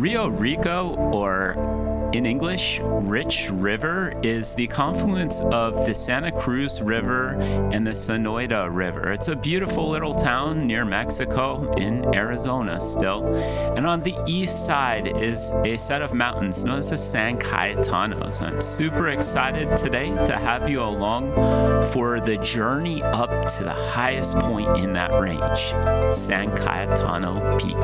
Rio Rico, or in English, Rich River, is the confluence of the Santa Cruz River and the Sonoita River. It's a beautiful little town near Mexico in Arizona still. And on the east side is a set of mountains known as the San Cayetanos. I'm super excited today to have you along for the journey up to the highest point in that range, San Cayetano Peak.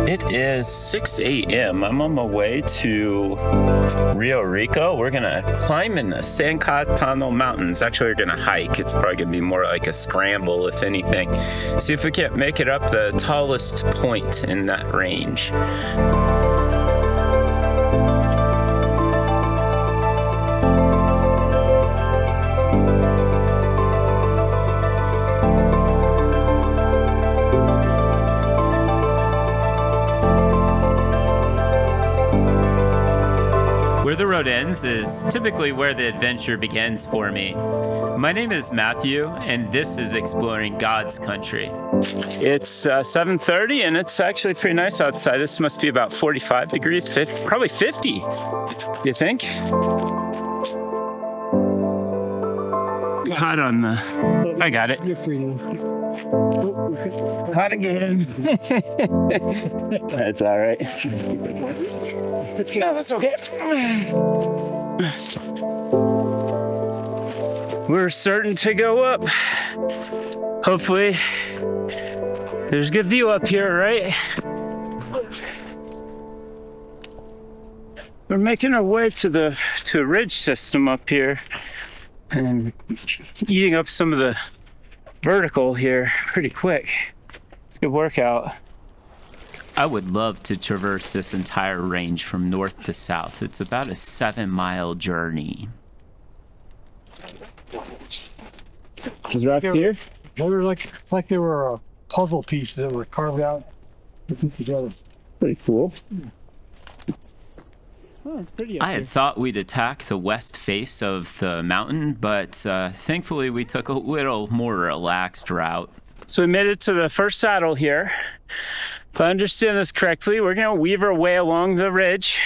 It is 6 a.m. I'm on my way to Rio Rico. We're gonna climb in the San Cayetano Mountains. Actually, we're gonna hike. It's probably gonna be more like a scramble, if anything. See if we can't make it up the tallest point in that range. Where the road ends is typically where the adventure begins for me. My name is Matthew, and this is Exploring God's Country. It's 7:30, and it's actually pretty nice outside. This must be about 45 degrees, probably 50, you think? Hot on the... I got it. You're free to... Hot again. That's all right. No, that's okay. We're starting to go up. Hopefully, there's good view up here, right? We're making our way to a ridge system up here and eating up some of the vertical here pretty quick. It's a good workout. I would love to traverse this entire range from north to south. It's about a 7-mile journey. Is right here? They were it's like they were puzzle pieces that were carved out and put together. Pretty cool. Oh, it's pretty. I had thought we'd attack the west face of the mountain, but thankfully we took a little more relaxed route. So we made it to the first saddle here. If I understand this correctly, we're going to weave our way along the ridge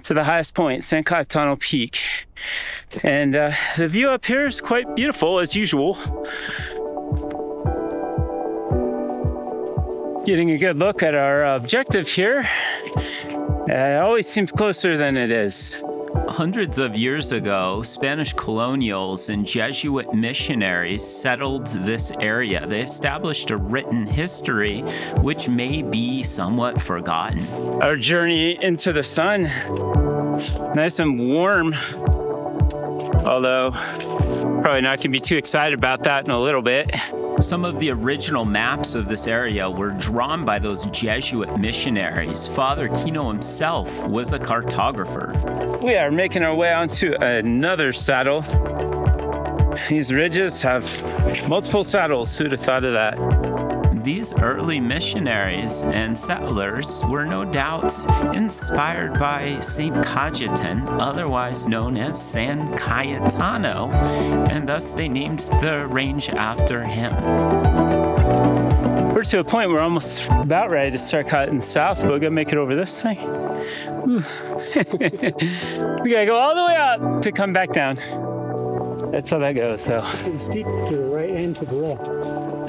to the highest point, San Cayetano Peak. And the view up here is quite beautiful, as usual. Getting a good look at our objective here. It always seems closer than it is. Hundreds of years ago, Spanish colonials and Jesuit missionaries settled this area. They established a written history which may be somewhat forgotten. Our journey into the sun, nice and warm, although probably not going to be too excited about that in a little bit. Some of the original maps of this area were drawn by those Jesuit missionaries. Father Kino himself was a cartographer. We are making our way onto another saddle. These ridges have multiple saddles. Who'd have thought of that? These early missionaries and settlers were no doubt inspired by St. Cajetan, otherwise known as San Cayetano, and thus they named the range after him. We're to a point where we're almost about ready to start cutting south, but we're gonna make it over this thing. We gotta go all the way up to come back down. That's how that goes. So It's steep to the right and to the left.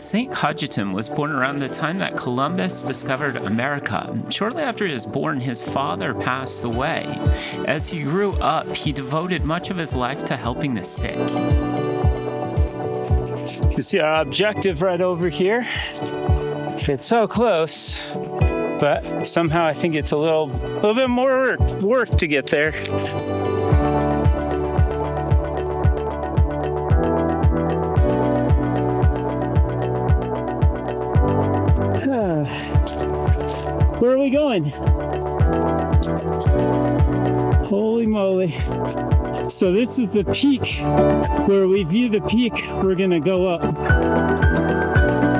St. Cajetan was born around the time that Columbus discovered America. Shortly after he was born, his father passed away. As he grew up, he devoted much of his life to helping the sick. You see our objective right over here. It's so close, but somehow I think it's a little bit more work to get there. Where are we going? Holy moly. So this is the peak. Where we view the peak, we're gonna go up.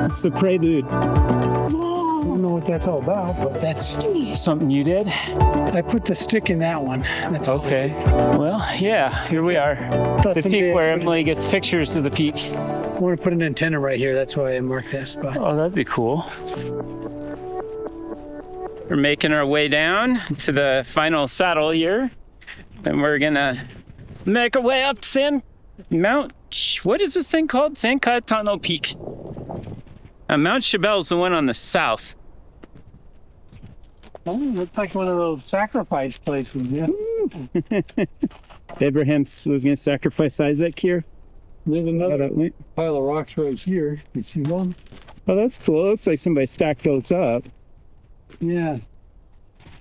It's the prelude. don't know what that's all about, but That's something you did? I put the stick in that one. That's all. Okay. Well, yeah, here we are. Thought The somebody peak had where put- Emily gets pictures of the peak. I want to put an antenna right here. That's why I marked that spot. Oh, that'd be cool. We're making our way down to the final saddle here. And we're gonna make our way up what is this thing called? San Cayetano Peak. Mount Chabel's the one on the south. Oh, looks like one of those sacrifice places, yeah. Abraham was gonna sacrifice Isaac here. There's another pile of rocks right here. You see one? Oh, that's cool. It looks like somebody stacked those up. Yeah.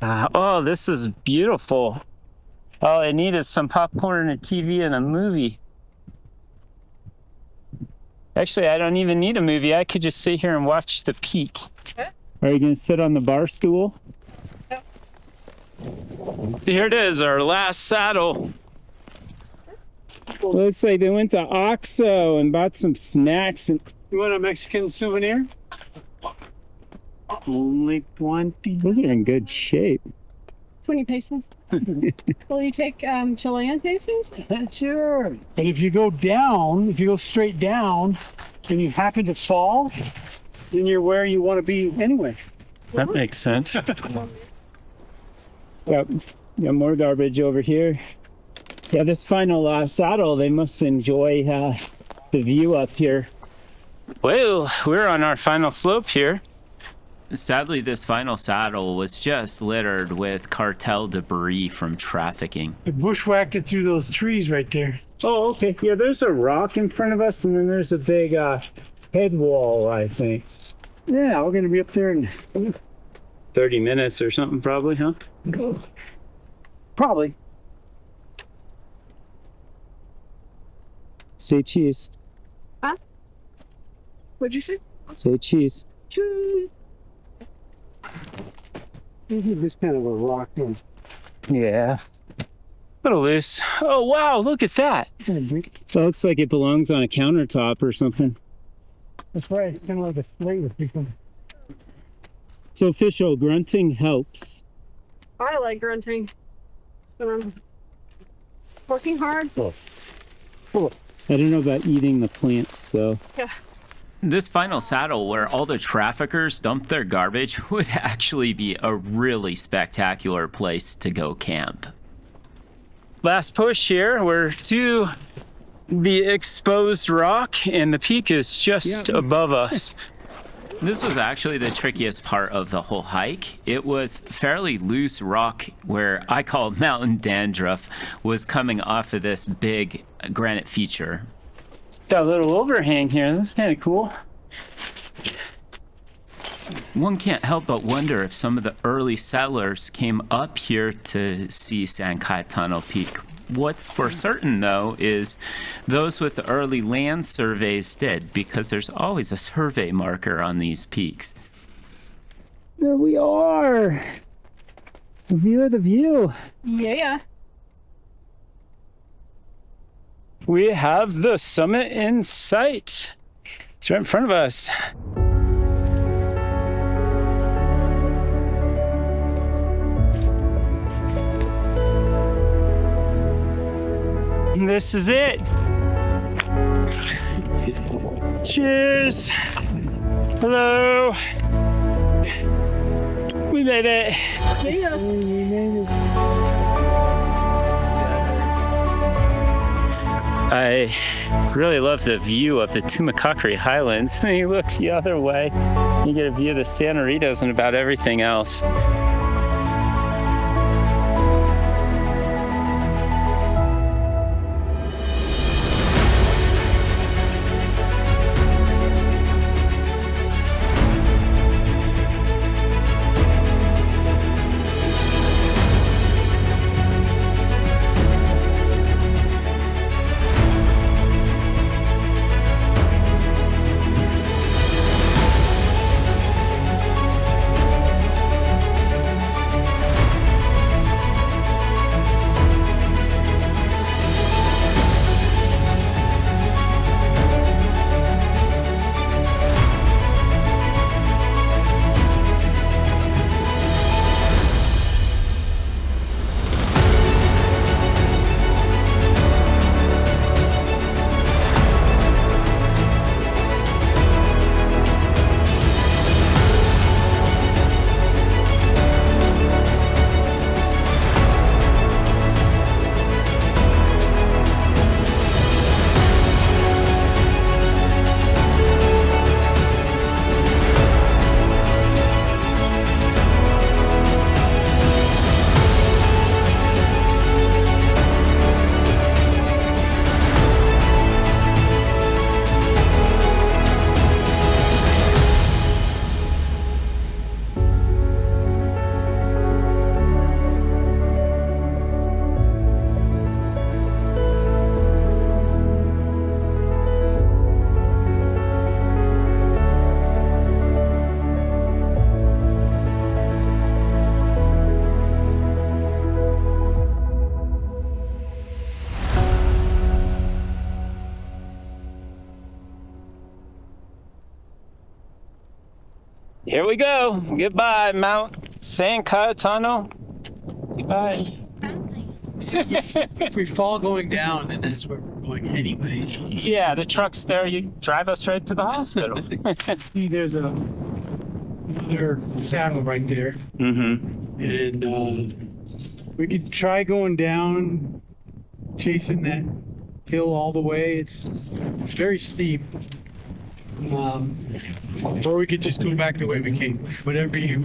Oh, this is beautiful. All I need is some popcorn and a TV and a movie. Actually, I don't even need a movie. I could just sit here and watch the peak. Okay. Are you going to sit on the bar stool? Yep. Here it is, our last saddle. Looks like they went to OXXO and bought some snacks. And You want a Mexican souvenir? Only 20. those are in good shape. 20 pesos. Will you take Chilean pesos? Sure. But if you go down, if you go straight down, and you happen to fall, then you're where you want to be anyway. That makes sense. Yep. Got more garbage over here. Yeah, this final saddle, they must enjoy the view up here. Well, we're on our final slope here. Sadly, this final saddle was just littered with cartel debris from trafficking. I bushwhacked it through those trees right there. Oh, okay. Yeah, there's a rock in front of us, and then there's a big head wall, I think. Yeah, we're going to be up there in 30 minutes or something, probably, huh? probably. Say cheese. Huh? What'd you say? Say cheese. This kind of a rock is. Yeah. A little loose. Oh, wow, look at that. It looks like it belongs on a countertop or something. That's right. It's kind of like a slate or something. It's official. Grunting helps. I like grunting. Working hard. I don't know about eating the plants, though. Yeah. This final saddle where all the traffickers dump their garbage would actually be a really spectacular place to go camp. Last push here, we're to the exposed rock, and the peak is just above us. This was actually the trickiest part of the whole hike. It was fairly loose rock where I call mountain dandruff was coming off of this big granite feature. Got a little overhang here. That's kind of cool. One can't help but wonder if some of the early settlers came up here to see San Cayetano Peak. What's for certain, though, is those with the early land surveys did, because there's always a survey marker on these peaks. There we are. The view of the view. Yeah. We have the summit in sight. It's right in front of us. This is it. Cheers. Hello. We made it. Yeah. I really love the view of the Tumacacori Highlands. And you look the other way, you get a view of the Santa Ritas and about everything else. Here we go. Goodbye, Mount San Cayetano. Goodbye. If we fall going down, then that's where we're going anyway. Yeah, the truck's there. You drive us right to the hospital. See, there's another saddle right there. Mm-hmm. And we could try going down, chasing that hill all the way. It's very steep. Or we could just go back the way we came. Whatever you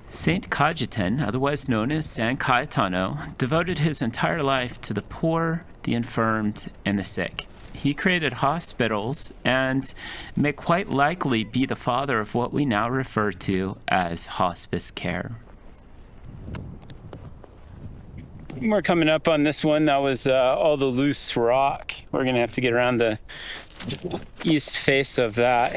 Saint Cajetan, otherwise known as San Cayetano, devoted his entire life to the poor, the infirmed, and the sick. He created hospitals and may quite likely be the father of what we now refer to as hospice care. We're coming up on this one that was all the loose rock. We're gonna have to get around the east face of that.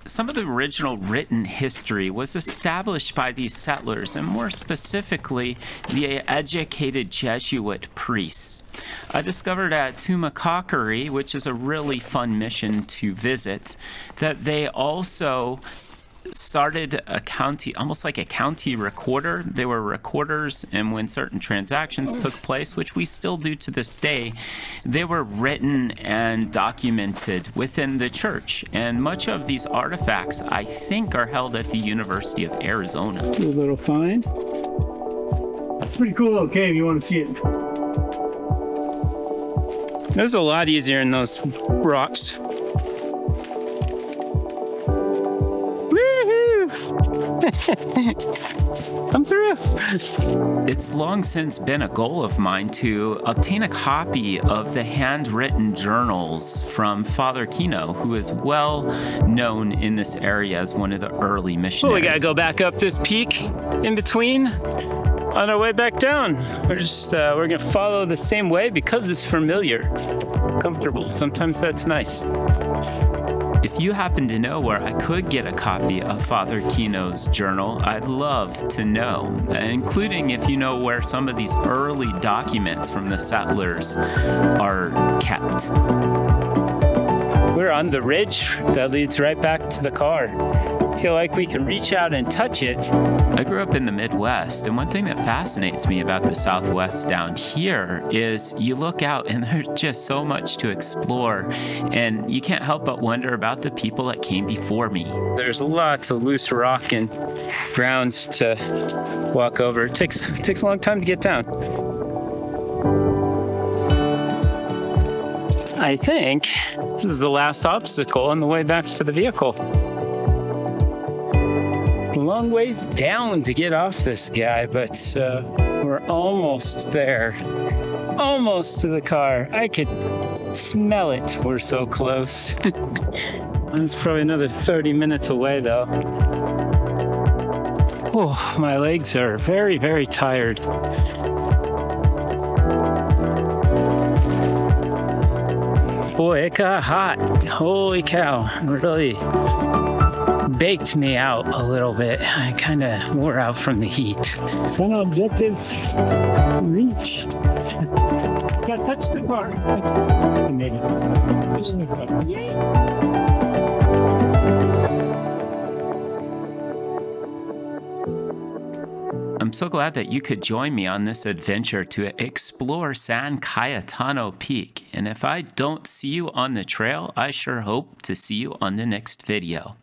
Some of the original written history was established by these settlers, and more specifically, the educated Jesuit priests. I discovered at Tumakakari, which is a really fun mission to visit, that they also started a county, almost like a county recorder. They were recorders, and when certain transactions took place, which we still do to this day, they were written and documented within the church. And much of these artifacts, I think, are held at the University of Arizona. a little find. Pretty cool little cave. You want to see it? It was a lot easier in those rocks. Come through. It's long since been a goal of mine to obtain a copy of the handwritten journals from Father Kino, who is well known in this area as one of the early missionaries. Well, we gotta go back up this peak in between on our way back down. We're gonna follow the same way because it's familiar, comfortable. Sometimes that's nice. If you happen to know where I could get a copy of Father Kino's journal, I'd love to know, including if you know where some of these early documents from the settlers are kept. We're on the ridge that leads right back to the car. I feel like we can reach out and touch it. I grew up in the Midwest, and one thing that fascinates me about the Southwest down here is you look out and there's just so much to explore, and you can't help but wonder about the people that came before me. There's lots of loose rock and grounds to walk over. It takes a long time to get down. I think this is the last obstacle on the way back to the vehicle. A long ways down to get off this guy, but we're almost there. Almost to the car. I could smell it. We're so close. It's probably another 30 minutes away, though. Oh, my legs are very, very tired. Boy, it got hot. Holy cow. It really baked me out a little bit. I kind of wore out from the heat. Final objective reached. Got touch the car. I made it. Touch the car. Yay! I'm so glad that you could join me on this adventure to explore San Cayetano Peak. And if I don't see you on the trail, I sure hope to see you on the next video.